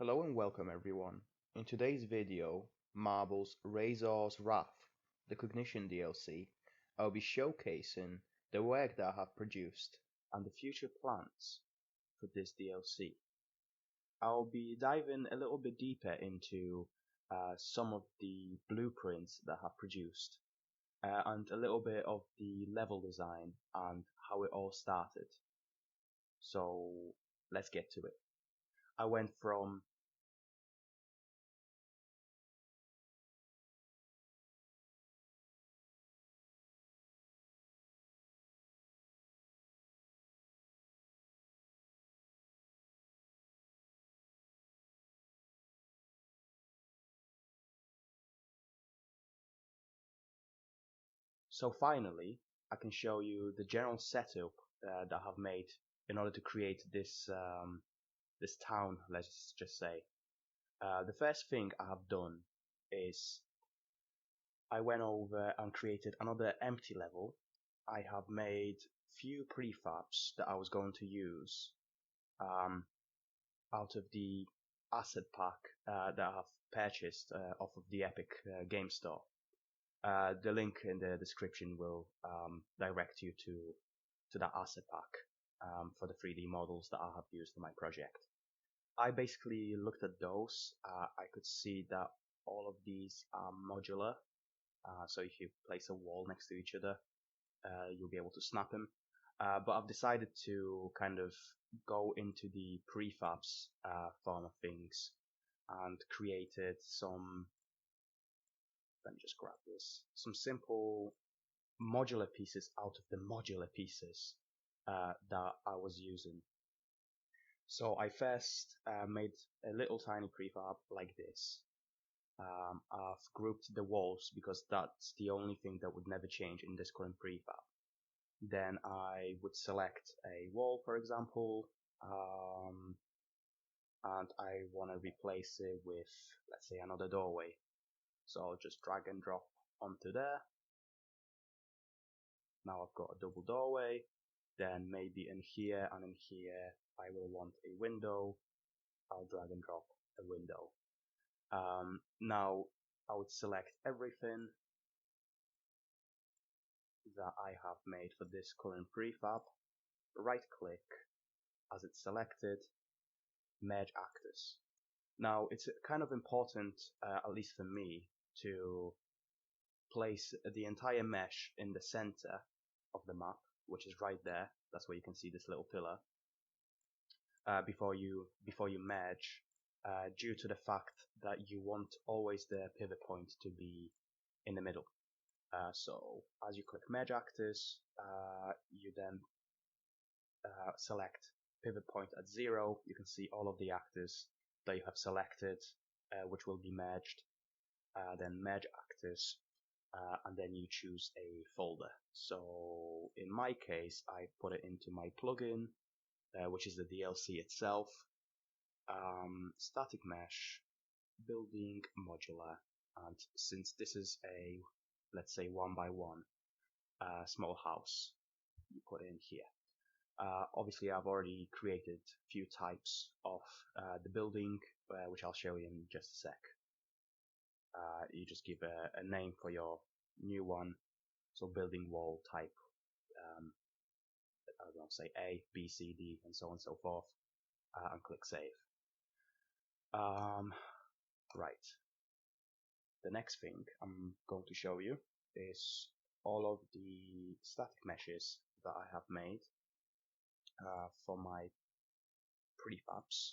Hello and welcome everyone. In today's video, Marble's Razor's Wrath, the Cognition DLC, I'll be showcasing the work that I have produced and the future plans for this DLC. I'll be diving a little bit deeper into some of the blueprints that I have produced and a little bit of the level design and how it all started. So let's get to it. I went from So finally, I can show you the general setup that I have made in order to create this town. Let's just say the first thing I have done is I went over and created another empty level. I have made few prefabs that I was going to use um, out of the asset pack that I have purchased off of the Epic Game Store. The link in the description will direct you to that asset pack for the 3D models that I have used in my project. I basically looked at those. I could see that all of these are modular. So if you place a wall next to each other, you'll be able to snap them. But I've decided to kind of go into the prefabs form of things and created some, let me just grab this, some simple modular pieces out of the modular pieces that I was using. So I first made a little tiny prefab like this. I've grouped the walls because that's the only thing that would never change in this current prefab. Then I would select a wall, for example, and I want to replace it with, let's say, another doorway. So I'll just drag and drop onto there. Now I've got a double doorway. Then maybe in here and in here I will want a window. I'll drag and drop a window. Now I would select everything that I have made for this current prefab, right click as it's selected, merge actors. Now it's kind of important, at least for me, to place the entire mesh in the center of the map, which is right there. That's where you can see this little pillar. Before you merge, due to the fact that you want always the pivot point to be in the middle. So as you click merge actors, you then select pivot point at 0. You can see all of the actors that you have selected, which will be merged. Then merge actors, and then you choose a folder. So in my case, I put it into my plugin, which is the DLC itself, static mesh, building modular, and since this is a, let's say, 1x1 small house, you put it in here. Obviously I've already created a few types of the building, which I'll show you in just a sec. You just give a name for your new one, so building wall type, I don't know, say A, B, C, D, and so on and so forth, and click save. Right. The next thing I'm going to show you is all of the static meshes that I have made for my prefabs.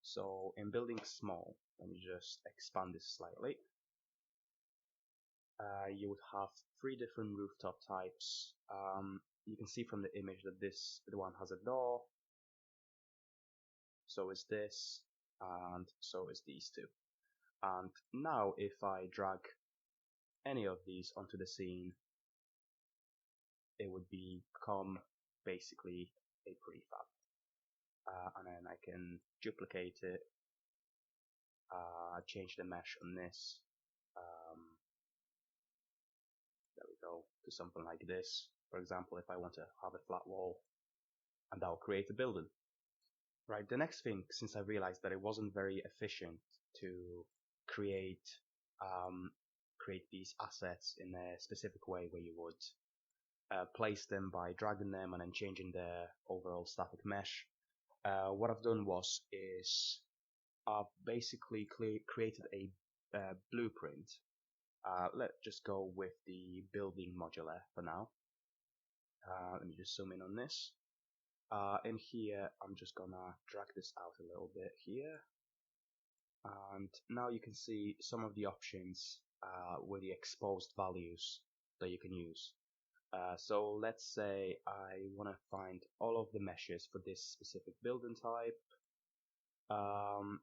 So in building small, let me just expand this slightly. You would have 3 different rooftop types. You can see from the image that the one has a door, so is this, and so is these two. And now if I drag any of these onto the scene, it would become basically a prefab. And then I can duplicate it, change the mesh on this, there we go, to something like this. For example, if I want to have a flat wall, and that will create a building. Right, the next thing, since I realized that it wasn't very efficient to create create these assets in a specific way where you would place them by dragging them and then changing their overall static mesh, what I've done is I've basically created a blueprint. Let's just go with the building modular for now. Let me just zoom in on this. In here, I'm just gonna drag this out a little bit here. And now you can see some of the options with the exposed values that you can use. So let's say I want to find all of the meshes for this specific building type.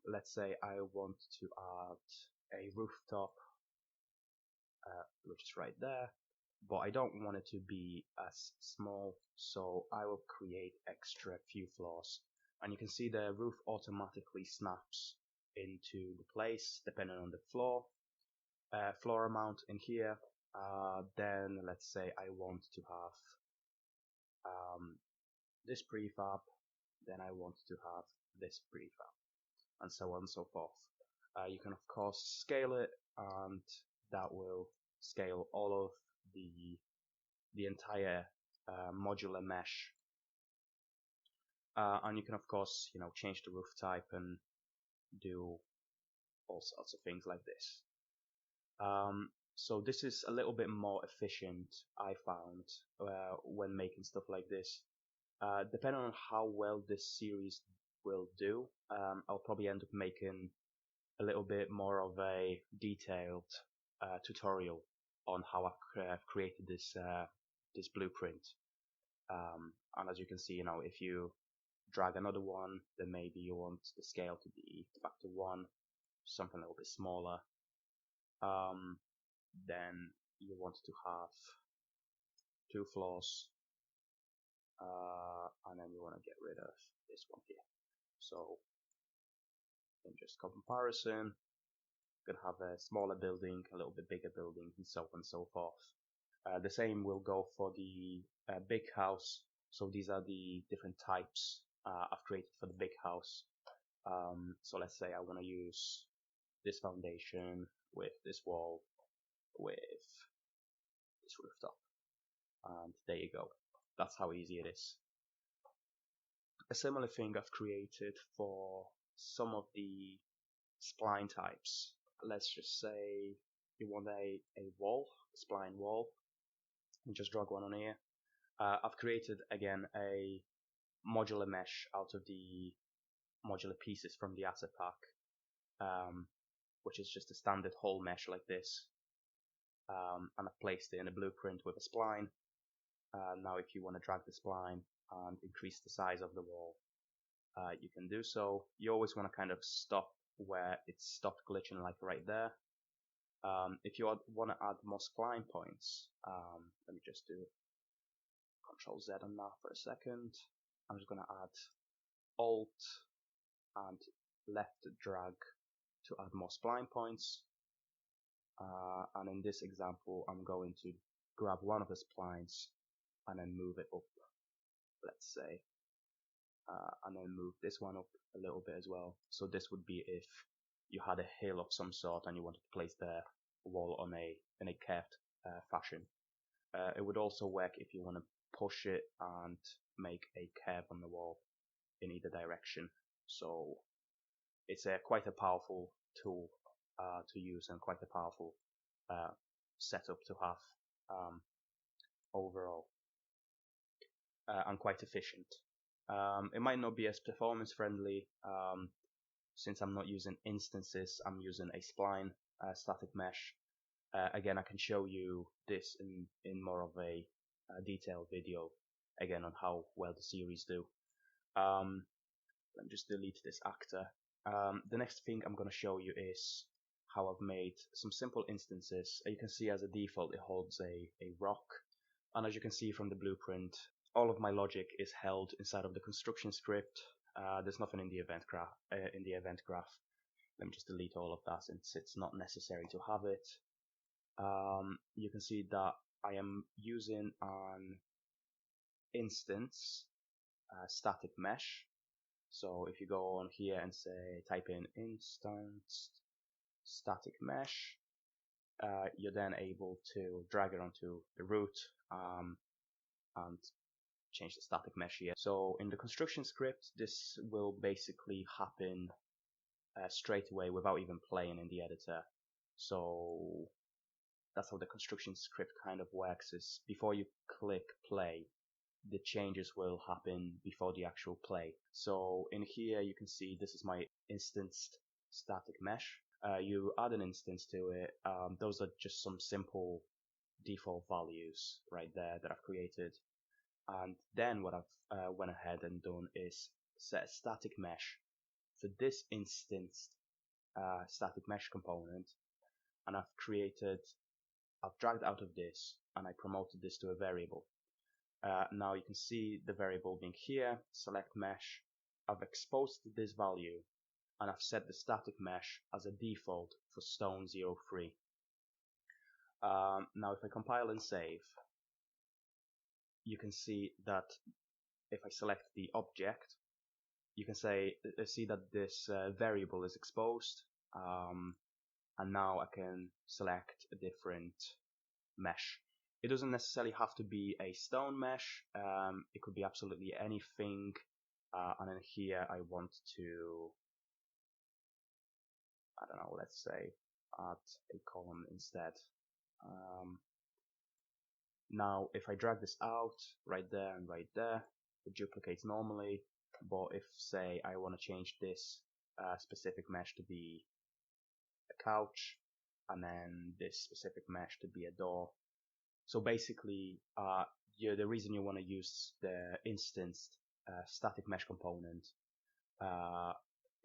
Let's say I want to add a rooftop, which is right there, but I don't want it to be as small, so I will create extra few floors. And you can see the roof automatically snaps into the place depending on the floor amount in here. Then let's say I want to have this prefab, then I want to have this prefab, and so on and so forth. You can of course scale it, and that will scale all of the entire modular mesh. And you can of course, change the roof type and do all sorts of things like this. So this is a little bit more efficient, I found, when making stuff like this. Depending on how well this series will do, I'll probably end up making a little bit more of a detailed tutorial on how I've created this blueprint. And as you can see, if you drag another one, then maybe you want the scale to be back to 1, something a little bit smaller. Then you want to have 2 floors, and then you want to get rid of this one here. So in just comparison, you can have a smaller building, a little bit bigger building, and so on and so forth. The same will go for the big house. So these are the different types I've created for the big house. So let's say I want to use this foundation with this wall with this rooftop, and there you go. That's how easy it is. A similar thing I've created for some of the spline types. Let's just say you want a wall, a spline wall, and just drag one on here. I've created again a modular mesh out of the modular pieces from the asset pack, which is just a standard hole mesh like this, and I've placed it in a blueprint with a spline. Now if you want to drag the spline and increase the size of the wall, you can do so. You always want to kind of stop where it's stopped glitching, like right there. If you want to add more spline points, let me just do Control Z on that for a second. I'm just going to add Alt and left drag to add more spline points. And in this example, I'm going to grab one of the splines and then move it up, let's say, and then move this one up a little bit as well. So this would be if you had a hill of some sort and you wanted to place the wall on in a curved fashion. It would also work if you want to push it and make a curve on the wall in either direction. So it's quite a powerful tool to use, and quite a powerful setup to have overall, and quite efficient. It might not be as performance friendly, since I'm not using instances, I'm using a spline static mesh. Again, I can show you this in more of a detailed video, again, on how well the series do. Let me just delete this actor. The next thing I'm going to show you is how I've made some simple instances. You can see as a default it holds a rock, and as you can see from the blueprint, all of my logic is held inside of the construction script. There's nothing in the event graph. Let me just delete all of that since it's not necessary to have it. You can see that I am using an instance static mesh. So if you go on here and say type in instance static mesh, you're then able to drag it onto the root and change the static mesh here. So in the construction script, this will basically happen straight away without even playing in the editor. So that's how the construction script kind of works, is before you click play, the changes will happen before the actual play. So in here you can see this is my instanced static mesh. You add an instance to it. Those are just some simple default values right there that I've created. And then what I've went ahead and done is set a static mesh for this instanced static mesh component, and I've dragged out of this and I promoted this to a variable. Now you can see the variable being here, select mesh. I've exposed this value and I've set the static mesh as a default for stone03. Now if I compile and save, you can see that if I select the object, you can see that this variable is exposed, and now I can select a different mesh. It doesn't necessarily have to be a stone mesh, it could be absolutely anything, and then here I want to, I don't know, let's say add a column instead. Now if I drag this out right there and right there, it duplicates normally, but if say I want to change this specific mesh to be a couch and then this specific mesh to be a door. So basically the reason you want to use the instanced static mesh component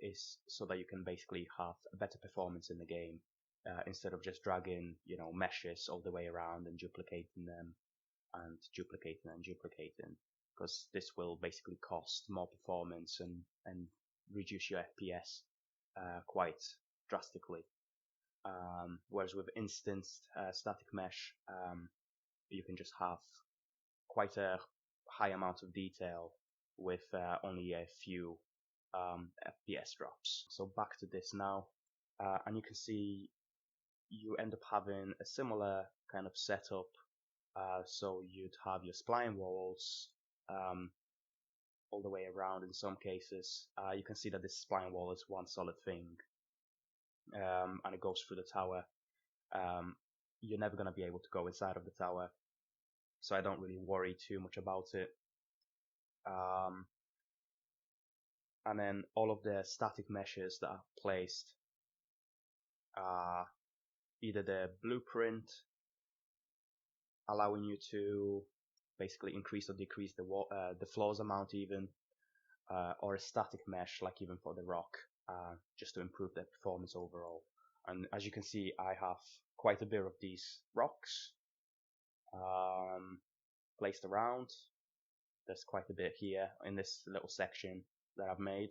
is so that you can basically have a better performance in the game, instead of just dragging meshes all the way around and duplicating them and duplicating, because this will basically cost more performance and reduce your FPS quite drastically. Whereas with instanced static mesh, you can just have quite a high amount of detail with only a few FPS drops. So back to this now, and you can see you end up having a similar kind of setup. So you'd have your spline walls all the way around in some cases. You can see that this spline wall is one solid thing, and it goes through the tower. You're never going to be able to go inside of the tower, so I don't really worry too much about it. And then all of the static meshes that are placed are either the blueprint, allowing you to basically increase or decrease the floors amount even, or a static mesh like even for the rock, just to improve the performance overall. And as you can see, I have quite a bit of these rocks placed around. There's quite a bit here in this little section that I've made.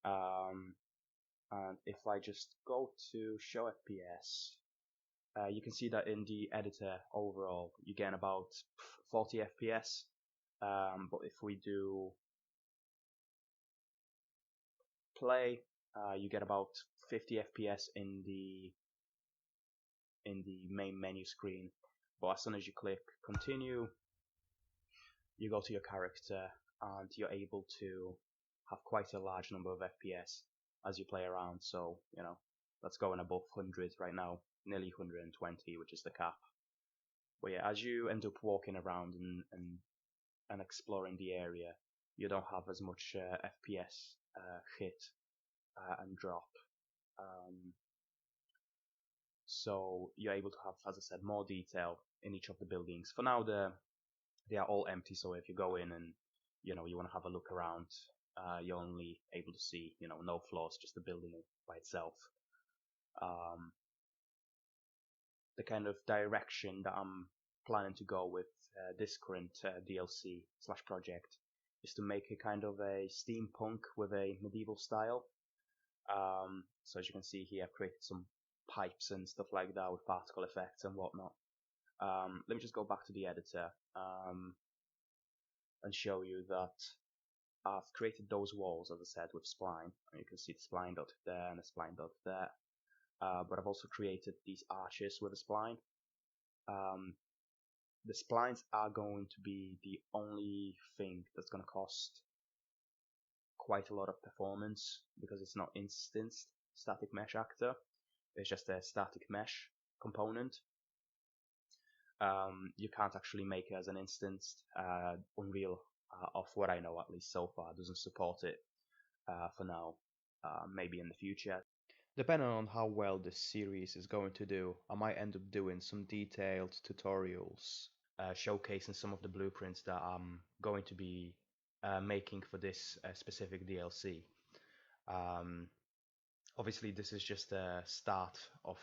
And if I just go to show FPS, you can see that in the editor overall you get about 40 FPS, but if we do play, you get about 50 FPS in the main menu screen. But as soon as you click continue, you go to your character and you're able to have quite a large number of FPS as you play around. So that's going above 100 right now, nearly 120, which is the cap. But yeah, as you end up walking around and exploring the area, you don't have as much FPS hit and drop. So you're able to have, as I said, more detail in each of the buildings. For now, they are all empty, so if you go in and you want to have a look around, you're only able to see no floors, just the building by itself. The kind of direction that I'm planning to go with this current DLC / project is to make a kind of a steampunk with a medieval style. So as you can see here, I've created some pipes and stuff like that with particle effects and whatnot. Let me just go back to the editor and show you that I've created those walls, as I said, with spline. You can see the spline dot there and the spline dot there. But I've also created these arches with a spline. The splines are going to be the only thing that's going to cost quite a lot of performance because it's not instanced static mesh actor. It's just a static mesh component. You can't actually make it as an instanced. Unreal, of what I know at least so far, doesn't support it for now. Maybe in the future. Depending on how well this series is going to do, I might end up doing some detailed tutorials showcasing some of the blueprints that I'm going to be making for this specific DLC. Obviously, this is just the start of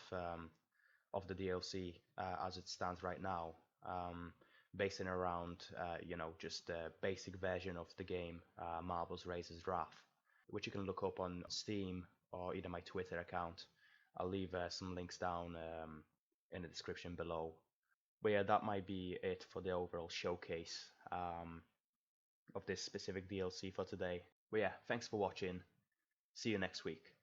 the DLC as it stands right now, basing around just the basic version of the game, Marvel's Razor's Wrath, which you can look up on Steam or either my Twitter account. I'll leave some links down in the description below. But yeah, that might be it for the overall showcase of this specific DLC for today. But yeah, thanks for watching. See you next week.